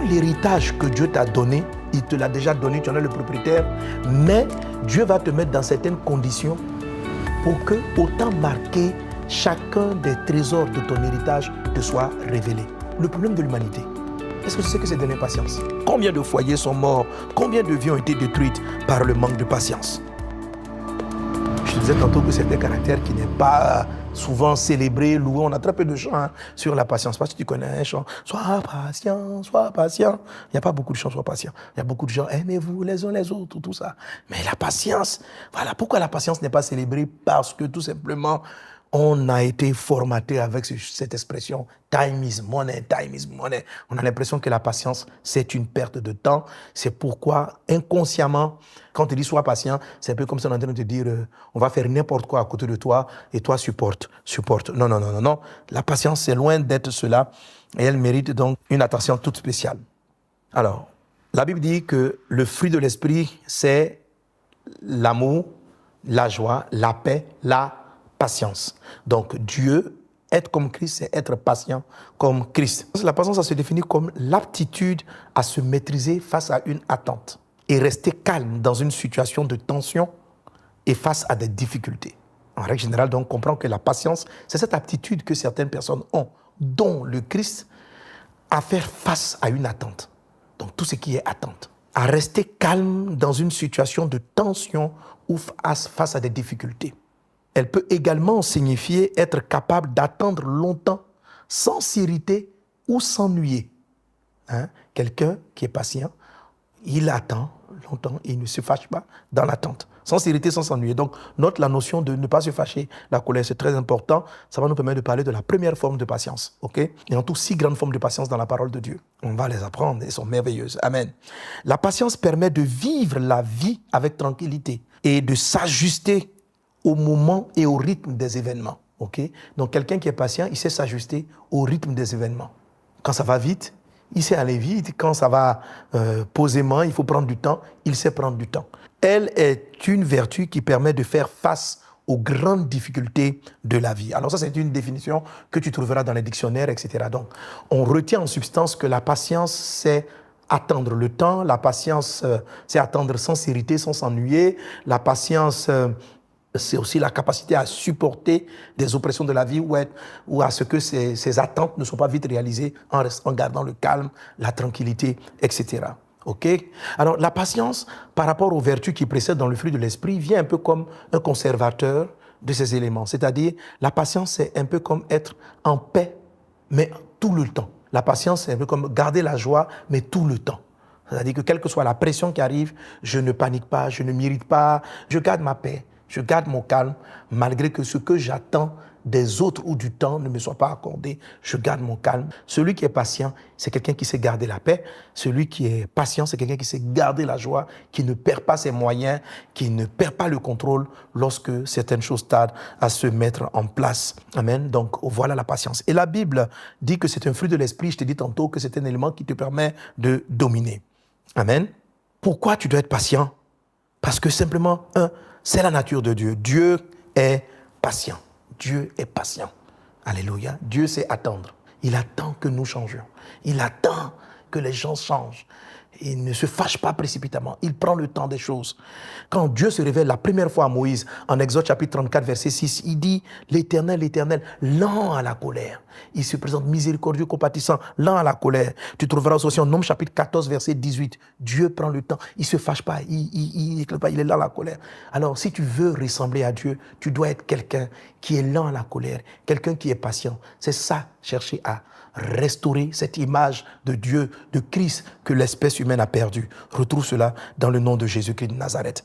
l'héritage que Dieu t'a donné, il te l'a déjà donné, tu en es le propriétaire, mais Dieu va te mettre dans certaines conditions pour que, autant marqué, chacun des trésors de ton héritage te soit révélé. Le problème de l'humanité, est-ce que tu sais que c'est de l'impatience? Combien de foyers sont morts? Combien de vies ont été détruites par le manque de patience? Je te disais tantôt que c'est un caractère qui n'est pas souvent célébré, loué. On a très peu de chants sur la patience. Parce que tu connais un chant, sois patient, sois patient. Il n'y a pas beaucoup de chants, sois patient. Il y a beaucoup de gens, aimez-vous les uns les autres, tout ça. Mais la patience, voilà. Pourquoi la patience n'est pas célébrée? Parce que tout simplement, on a été formaté avec cette expression time is money, time is money. On a l'impression que la patience, c'est une perte de temps. C'est pourquoi, inconsciemment, quand on te dit sois patient, c'est un peu comme si on est en train de te dire on va faire n'importe quoi à côté de toi et toi supporte. Non, non, non, non, non. La patience, c'est loin d'être cela et elle mérite donc une attention toute spéciale. Alors, la Bible dit que le fruit de l'esprit, c'est l'amour, la joie, la paix, la patience. Donc, Dieu, être comme Christ, c'est être patient comme Christ. La patience, ça se définit comme l'aptitude à se maîtriser face à une attente et rester calme dans une situation de tension et face à des difficultés. En règle générale, donc, on comprend que la patience, c'est cette aptitude que certaines personnes ont, dont le Christ, à faire face à une attente. Donc, tout ce qui est attente. À rester calme dans une situation de tension ou face à des difficultés. Elle peut également signifier être capable d'attendre longtemps sans s'irriter ou s'ennuyer. Quelqu'un qui est patient, il attend longtemps, il ne se fâche pas dans l'attente, sans s'irriter, sans s'ennuyer. Donc, note la notion de ne pas se fâcher. La colère, c'est très important. Ça va nous permettre de parler de la première forme de patience. Okay? Il y a en tout 6 grandes formes de patience dans la parole de Dieu. On va les apprendre, elles sont merveilleuses. Amen. La patience permet de vivre la vie avec tranquillité et de s'ajuster au moment et au rythme des événements. Okay? Donc, quelqu'un qui est patient, il sait s'ajuster au rythme des événements. Quand ça va vite, il sait aller vite. Quand ça va posément, il faut prendre du temps, il sait prendre du temps. Elle est une vertu qui permet de faire face aux grandes difficultés de la vie. Alors ça, c'est une définition que tu trouveras dans les dictionnaires, etc. Donc, on retient en substance que la patience, c'est attendre le temps. La patience, c'est attendre sans s'irriter, sans s'ennuyer. La patience, c'est aussi la capacité à supporter des oppressions de la vie ou à ce que ces attentes ne sont pas vite réalisées en gardant le calme, la tranquillité, etc. OK? Alors, la patience, par rapport aux vertus qui précèdent dans le fruit de l'esprit, vient un peu comme un conservateur de ces éléments. C'est-à-dire, la patience, c'est un peu comme être en paix, mais tout le temps. La patience, c'est un peu comme garder la joie, mais tout le temps. C'est-à-dire que quelle que soit la pression qui arrive, je ne panique pas, je ne m'irrite pas, je garde ma paix. Je garde mon calme, malgré que ce que j'attends des autres ou du temps ne me soit pas accordé. Je garde mon calme. Celui qui est patient, c'est quelqu'un qui sait garder la paix. Celui qui est patient, c'est quelqu'un qui sait garder la joie, qui ne perd pas ses moyens, qui ne perd pas le contrôle lorsque certaines choses tardent à se mettre en place. Amen. Donc, voilà la patience. Et la Bible dit que c'est un fruit de l'esprit. Je t'ai dit tantôt que c'est un élément qui te permet de dominer. Amen. Pourquoi tu dois être patient? Parce que simplement, c'est la nature de Dieu. Dieu est patient. Dieu est patient. Alléluia. Dieu sait attendre. Il attend que nous changions. Il attend que les gens changent. Il ne se fâche pas précipitamment. Il prend le temps des choses. Quand Dieu se révèle la première fois à Moïse, en Exode chapitre 34, verset 6, il dit « L'Éternel, l'Éternel, lent à la colère. » Il se présente miséricordieux, compatissant, lent à la colère. Tu trouveras aussi en Nombre chapitre 14, verset 18. Dieu prend le temps. Il ne se fâche pas. Il est lent à la colère. Alors, si tu veux ressembler à Dieu, tu dois être quelqu'un qui est lent à la colère, quelqu'un qui est patient. C'est ça, chercher à restaurer cette image de Dieu, de Christ que l'espèce humaine a perdue. Retrouve cela dans le nom de Jésus-Christ de Nazareth.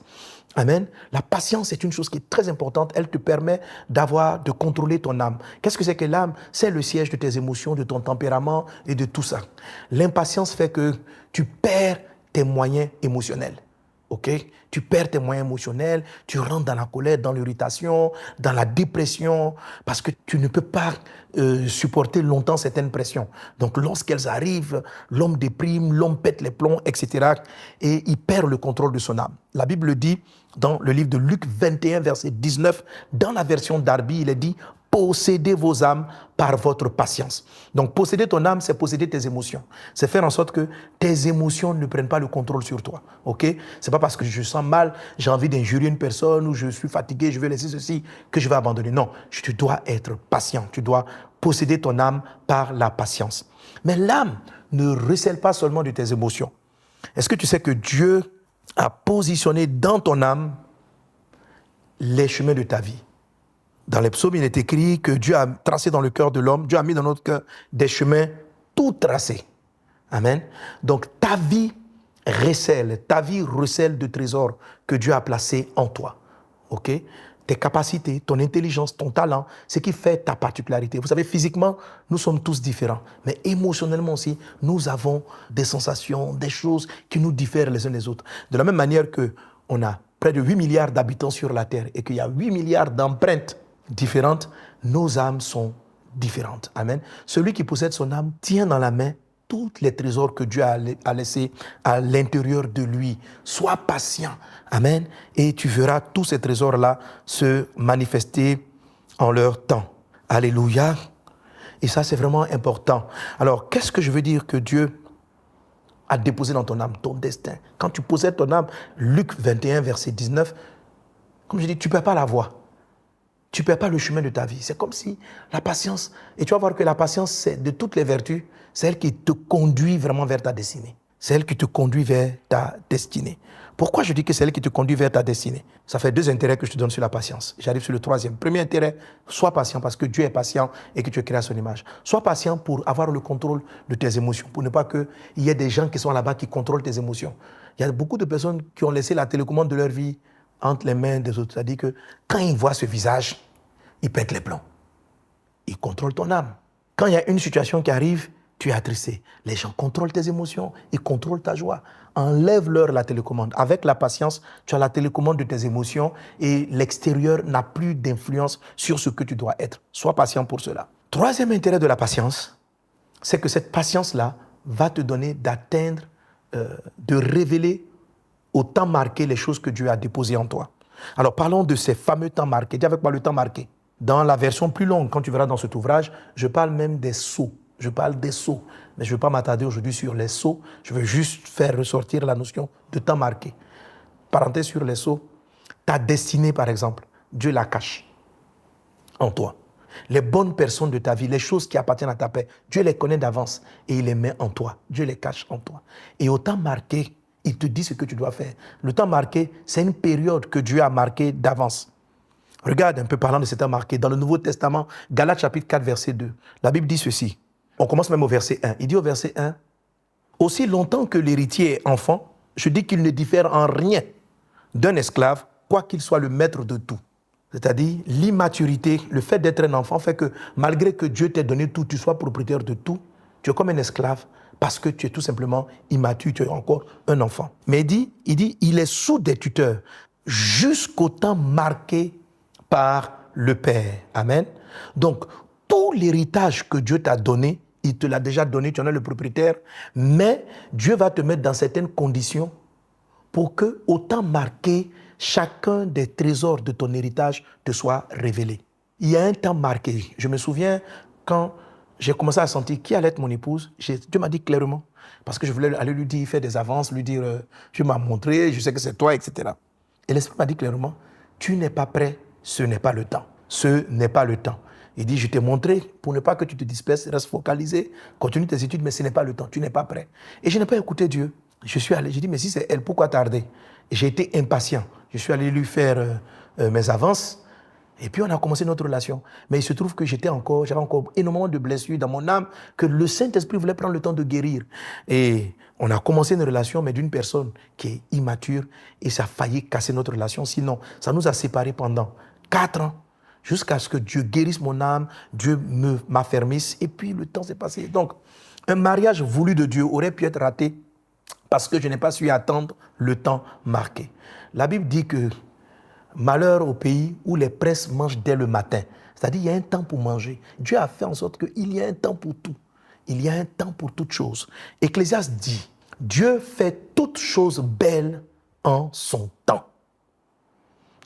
Amen. La patience est une chose qui est très importante. Elle te permet de contrôler ton âme. Qu'est-ce que c'est que l'âme? C'est le siège de tes émotions, de ton tempérament et de tout ça. L'impatience fait que tu perds tes moyens émotionnels. Okay? Tu perds tes moyens émotionnels, tu rentres dans la colère, dans l'irritation, dans la dépression, parce que tu ne peux pas supporter longtemps certaines pressions. Donc lorsqu'elles arrivent, l'homme déprime, l'homme pète les plombs, etc. Et il perd le contrôle de son âme. La Bible dit dans le livre de Luc 21, verset 19, dans la version Darby, il est dit « posséder vos âmes par votre patience. Donc, posséder ton âme, c'est posséder tes émotions. C'est faire en sorte que tes émotions ne prennent pas le contrôle sur toi. Ok? C'est pas parce que je sens mal, j'ai envie d'injurier une personne ou je suis fatigué, je vais laisser ceci, que je vais abandonner. Non, tu dois être patient. Tu dois posséder ton âme par la patience. Mais l'âme ne recèle pas seulement de tes émotions. Est-ce que tu sais que Dieu a positionné dans ton âme les chemins de ta vie? Dans les psaumes, il est écrit que Dieu a tracé dans le cœur de l'homme, Dieu a mis dans notre cœur des chemins tout tracés. Amen. Donc ta vie recèle de trésors que Dieu a placés en toi. Ok? Tes capacités, ton intelligence, ton talent, ce qui fait ta particularité. Vous savez, physiquement, nous sommes tous différents. Mais émotionnellement aussi, nous avons des sensations, des choses qui nous diffèrent les uns des autres. De la même manière qu'on a près de 8 milliards d'habitants sur la Terre et qu'il y a 8 milliards d'empreintes différentes, nos âmes sont différentes. Amen. Celui qui possède son âme tient dans la main tous les trésors que Dieu a laissés à l'intérieur de lui. Sois patient. Amen. Et tu verras tous ces trésors-là se manifester en leur temps. Alléluia. Et ça, c'est vraiment important. Alors, qu'est-ce que je veux dire que Dieu a déposé dans ton âme, ton destin? Quand tu possèdes ton âme, Luc 21, verset 19, comme je dis, tu ne perds pas la voie. Tu ne perds pas le chemin de ta vie. C'est comme si la patience, et tu vas voir que la patience, c'est de toutes les vertus, c'est elle qui te conduit vraiment vers ta destinée. C'est elle qui te conduit vers ta destinée. Pourquoi je dis que c'est elle qui te conduit vers ta destinée? Ça fait 2 intérêts que je te donne sur la patience. J'arrive sur le 3e. Premier intérêt, sois patient parce que Dieu est patient et que tu es créé à son image. Sois patient pour avoir le contrôle de tes émotions, pour ne pas qu'il y ait des gens qui sont là-bas qui contrôlent tes émotions. Il y a beaucoup de personnes qui ont laissé la télécommande de leur vie entre les mains des autres. C'est-à-dire que quand ils voient ce visage, ils pètent les plombs. Ils contrôlent ton âme. Quand il y a une situation qui arrive, tu es attristé. Les gens contrôlent tes émotions, ils contrôlent ta joie. Enlève-leur la télécommande. Avec la patience, tu as la télécommande de tes émotions et l'extérieur n'a plus d'influence sur ce que tu dois être. Sois patient pour cela. 3e intérêt de la patience, c'est que cette patience-là va te donner d'atteindre, de révéler au temps marqué les choses que Dieu a déposées en toi. Alors parlons de ces fameux temps marqués. Dis avec moi le temps marqué. Dans la version plus longue, quand tu verras dans cet ouvrage, je parle même des sceaux. Je parle des sceaux. Mais je ne vais pas m'attarder aujourd'hui sur les sceaux. Je veux juste faire ressortir la notion de temps marqué. Parenthèse sur les sceaux. Ta destinée, par exemple, Dieu la cache en toi. Les bonnes personnes de ta vie, les choses qui appartiennent à ta paix, Dieu les connaît d'avance et il les met en toi. Dieu les cache en toi. Et au temps marqué, il te dit ce que tu dois faire. Le temps marqué, c'est une période que Dieu a marquée d'avance. Regarde un peu parlant de ce temps marqué. Dans le Nouveau Testament, Galates chapitre 4, verset 2, la Bible dit ceci. On commence même au verset 1. Il dit au verset 1, « Aussi longtemps que l'héritier est enfant, je dis qu'il ne diffère en rien d'un esclave, quoiqu'il soit le maître de tout. » C'est-à-dire, l'immaturité, le fait d'être un enfant fait que malgré que Dieu t'ait donné tout, tu sois propriétaire de tout, tu es comme un esclave parce que tu es tout simplement immature, tu es encore un enfant. Mais il est sous des tuteurs jusqu'au temps marqué par le Père. Amen. Donc, tout l'héritage que Dieu t'a donné, il te l'a déjà donné, tu en es le propriétaire, mais Dieu va te mettre dans certaines conditions pour que, au temps marqué, chacun des trésors de ton héritage te soit révélé. Il y a un temps marqué. Je me souviens quand j'ai commencé à sentir qui allait être mon épouse, Dieu m'a dit clairement, parce que je voulais aller lui dire, faire des avances, lui dire, Dieu m'a montré, je sais que c'est toi, etc. Et l'Esprit m'a dit clairement, tu n'es pas prêt, ce n'est pas le temps. Ce n'est pas le temps. Il dit, je t'ai montré, pour ne pas que tu te disperses, reste focalisé, continue tes études, mais ce n'est pas le temps, tu n'es pas prêt. Et je n'ai pas écouté Dieu. Je suis allé, j'ai dit, mais si c'est elle, pourquoi tarder? Et j'ai été impatient. Je suis allé lui faire mes avances, et puis on a commencé notre relation. Mais il se trouve que j'avais encore énormément de blessures dans mon âme, que le Saint-Esprit voulait prendre le temps de guérir. Et on a commencé une relation, mais d'une personne qui est immature, et ça a failli casser notre relation. Sinon, ça nous a séparés pendant 4 ans, jusqu'à ce que Dieu guérisse mon âme, Dieu m'affermisse, et puis le temps s'est passé. Donc, un mariage voulu de Dieu aurait pu être raté parce que je n'ai pas su attendre le temps marqué. La Bible dit que malheur au pays où les princes mangent dès le matin. C'est-à-dire qu'il y a un temps pour manger. Dieu a fait en sorte qu'il y a un temps pour tout. Il y a un temps pour toutes choses. Ecclésiaste dit, Dieu fait toutes choses belles en son temps.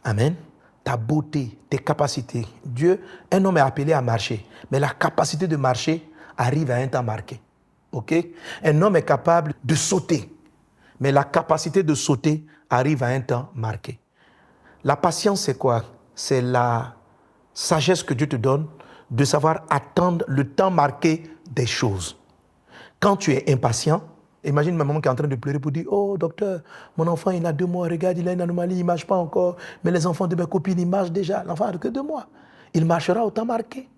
Amen. ta beauté, tes capacités. Dieu, un homme est appelé à marcher, mais la capacité de marcher arrive à un temps marqué. Okay? Un homme est capable de sauter, mais la capacité de sauter arrive à un temps marqué. La patience, c'est quoi? C'est la sagesse que Dieu te donne de savoir attendre le temps marqué des choses. Quand tu es impatient, imagine ma maman qui est en train de pleurer pour dire « Oh, docteur, mon enfant, il a 2 mois, regarde, il a une anomalie, il ne marche pas encore. Mais les enfants de mes copines, ils marchent déjà. L'enfant n'a que 2 mois. Il marchera au temps marqué. »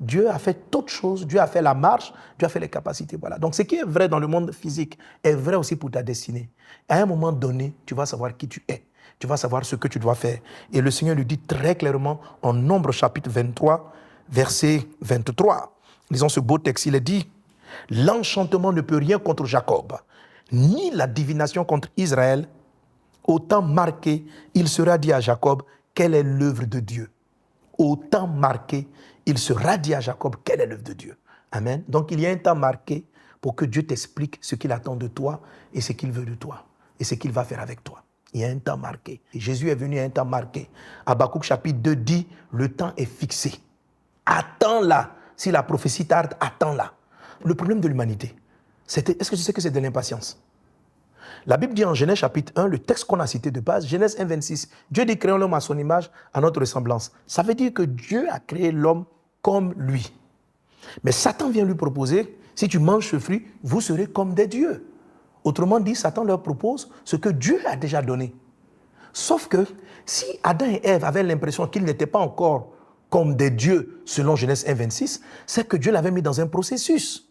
Dieu a fait toutes choses. Dieu a fait la marche, Dieu a fait les capacités. Voilà. Donc, ce qui est vrai dans le monde physique est vrai aussi pour ta destinée. À un moment donné, tu vas savoir qui tu es. Tu vas savoir ce que tu dois faire. Et le Seigneur lui dit très clairement en Nombre chapitre 23, verset 23. Lisons ce beau texte, il est dit « L'enchantement ne peut rien contre Jacob, ni la divination contre Israël. Au temps marqué, il sera dit à Jacob, quelle est l'œuvre de Dieu. » Au temps marqué, il sera dit à Jacob, quelle est l'œuvre de Dieu. Amen. Donc il y a un temps marqué pour que Dieu t'explique ce qu'il attend de toi et ce qu'il veut de toi et ce qu'il va faire avec toi. Il y a un temps marqué. Et Jésus est venu à un temps marqué. Habakkuk chapitre 2 dit, le temps est fixé. Attends-la. Si la prophétie tarde, attends-la. Le problème de l'humanité, est-ce que tu sais que c'est de l'impatience? La Bible dit en Genèse chapitre 1, le texte qu'on a cité de base, Genèse 1, 26, Dieu dit créons l'homme à son image, à notre ressemblance. Ça veut dire que Dieu a créé l'homme comme lui. Mais Satan vient lui proposer, si tu manges ce fruit, vous serez comme des dieux. Autrement dit, Satan leur propose ce que Dieu a déjà donné. Sauf que si Adam et Ève avaient l'impression qu'ils n'étaient pas encore comme des dieux, selon Genèse 1, 26, c'est que Dieu l'avait mis dans un processus.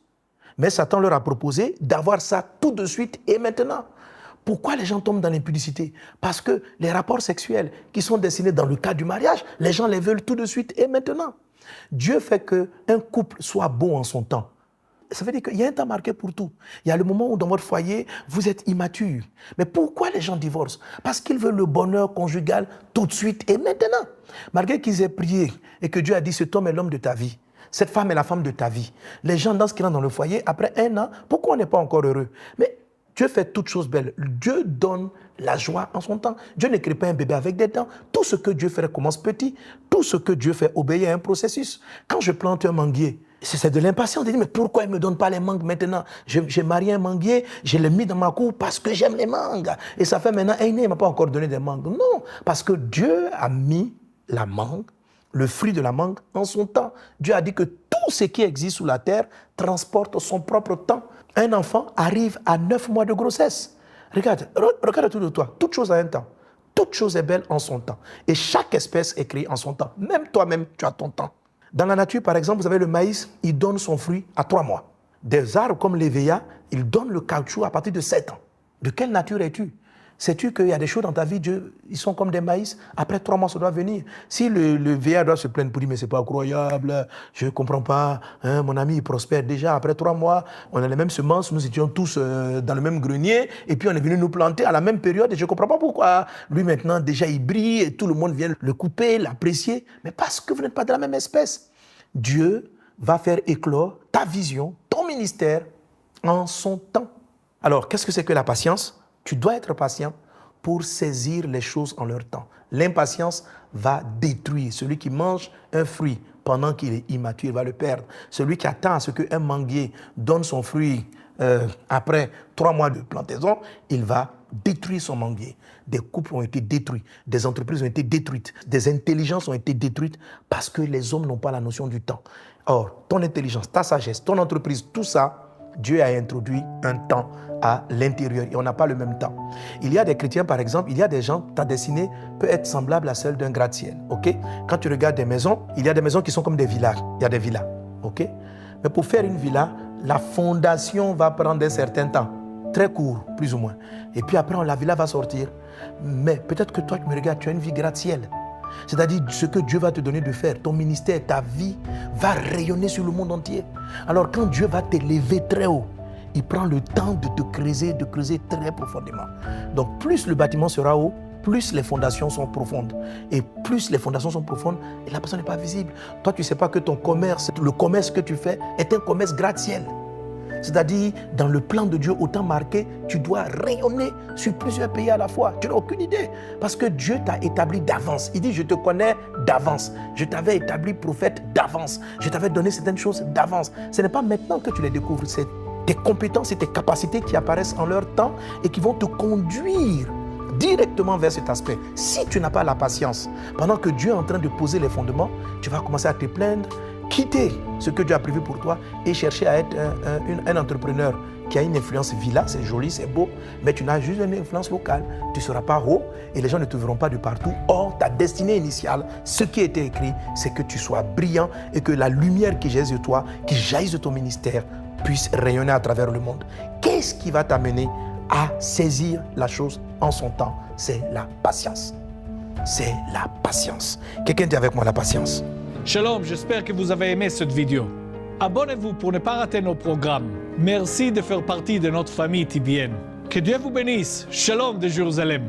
Mais Satan leur a proposé d'avoir ça tout de suite et maintenant. Pourquoi les gens tombent dans l'impudicité? Parce que les rapports sexuels qui sont destinés dans le cadre du mariage, les gens les veulent tout de suite et maintenant. Dieu fait qu'un couple soit beau en son temps. Ça veut dire qu'il y a un temps marqué pour tout. Il y a le moment où dans votre foyer, vous êtes immature. Mais pourquoi les gens divorcent? Parce qu'ils veulent le bonheur conjugal tout de suite et maintenant. Malgré qu'ils aient prié et que Dieu a dit cet homme est l'homme de ta vie, cette femme est la femme de ta vie. Les gens dansent qui rentrent dans le foyer, après 1 an, pourquoi on n'est pas encore heureux? Mais Dieu fait toutes choses belles. Dieu donne la joie en son temps. Dieu ne crée pas un bébé avec des dents. Tout ce que Dieu fait commence petit. Tout ce que Dieu fait obéit à un processus. Quand je plante un manguier, c'est de l'impatience de dire, mais pourquoi il ne me donne pas les mangues maintenant? J'ai marié un manguier, je l'ai mis dans ma cour parce que j'aime les mangues. Et ça fait maintenant 1 an, il ne m'a pas encore donné des mangues. Non, parce que Dieu a mis la mangue, le fruit de la mangue, en son temps. Dieu a dit que tout ce qui existe sous la terre transporte son propre temps. Un enfant arrive à 9 mois de grossesse. Regarde autour de toi. Toute chose a un temps. Toute chose est belle en son temps. Et chaque espèce est créée en son temps. Même toi-même, tu as ton temps. Dans la nature, par exemple, vous avez le maïs, il donne son fruit à 3 mois. Des arbres comme l'évéa, ils donnent le caoutchouc à partir de 7 ans. De quelle nature es-tu? Sais-tu qu'il y a des choses dans ta vie, Dieu, ils sont comme des maïs, après 3 mois, ça doit venir. Si le VA doit se plaindre pour dire, mais c'est pas incroyable, je ne comprends pas, hein, mon ami, il prospère déjà, après 3 mois, on a les mêmes semences, nous étions tous dans le même grenier, et puis on est venu nous planter à la même période, et je ne comprends pas pourquoi. Lui, maintenant, déjà, il brille, et tout le monde vient le couper, l'apprécier, mais parce que vous n'êtes pas de la même espèce. Dieu va faire éclore ta vision, ton ministère, en son temps. Alors, qu'est-ce que c'est que la patience? Tu dois être patient pour saisir les choses en leur temps. L'impatience va détruire. Celui qui mange un fruit pendant qu'il est immature va le perdre. Celui qui attend à ce qu'un manguier donne son fruit après 3 mois de plantaison, il va détruire son manguier. Des couples ont été détruits, des entreprises ont été détruites, des intelligences ont été détruites parce que les hommes n'ont pas la notion du temps. Or, ton intelligence, ta sagesse, ton entreprise, tout ça, Dieu a introduit un temps à l'intérieur et on n'a pas le même temps. Il y a des chrétiens, par exemple, il y a des gens, ta destinée peut être semblable à celle d'un gratte-ciel. Okay? Quand tu regardes des maisons, il y a des maisons qui sont comme des villas. Il y a des villas. Okay? Mais pour faire une villa, la fondation va prendre un certain temps. Très court, plus ou moins. Et puis après, la villa va sortir. Mais peut-être que toi, tu me regardes, tu as une vie gratte-ciel. C'est-à-dire ce que Dieu va te donner de faire, ton ministère, ta vie va rayonner sur le monde entier. Alors quand Dieu va t'élever très haut, il prend le temps de te creuser très profondément. Donc plus le bâtiment sera haut, plus les fondations sont profondes. Et plus les fondations sont profondes, et la personne n'est pas visible. Toi, tu ne sais pas que ton commerce, le commerce que tu fais, est un commerce gratte-ciel. c'est-à-dire dans le plan de Dieu autant marqué, tu dois rayonner sur plusieurs pays à la fois. Tu n'as aucune idée. Parce que Dieu t'a établi d'avance. Il dit, je te connais d'avance. Je t'avais établi prophète d'avance. Je t'avais donné certaines choses d'avance. Ce n'est pas maintenant que tu les découvres, c'est tes compétences et tes capacités qui apparaissent en leur temps et qui vont te conduire directement vers cet aspect. Si tu n'as pas la patience, pendant que Dieu est en train de poser les fondements, tu vas commencer à te plaindre, quitter ce que Dieu a prévu pour toi et chercher à être un entrepreneur qui a une influence villa, c'est joli, c'est beau, mais tu n'as juste une influence locale. Tu ne seras pas haut et les gens ne te verront pas de partout. Or, ta destinée initiale, ce qui était écrit, c'est que tu sois brillant et que la lumière qui jaillit de toi, qui jaillit de ton ministère, puisse rayonner à travers le monde. Qu'est-ce qui va t'amener à saisir la chose en son temps? C'est la patience. C'est la patience. Quelqu'un dit avec moi la patience. Shalom, j'espère que vous avez aimé cette vidéo. Abonnez-vous pour ne pas rater nos programmes. Merci de faire partie de notre famille TBN. Que Dieu vous bénisse. Shalom de Jérusalem.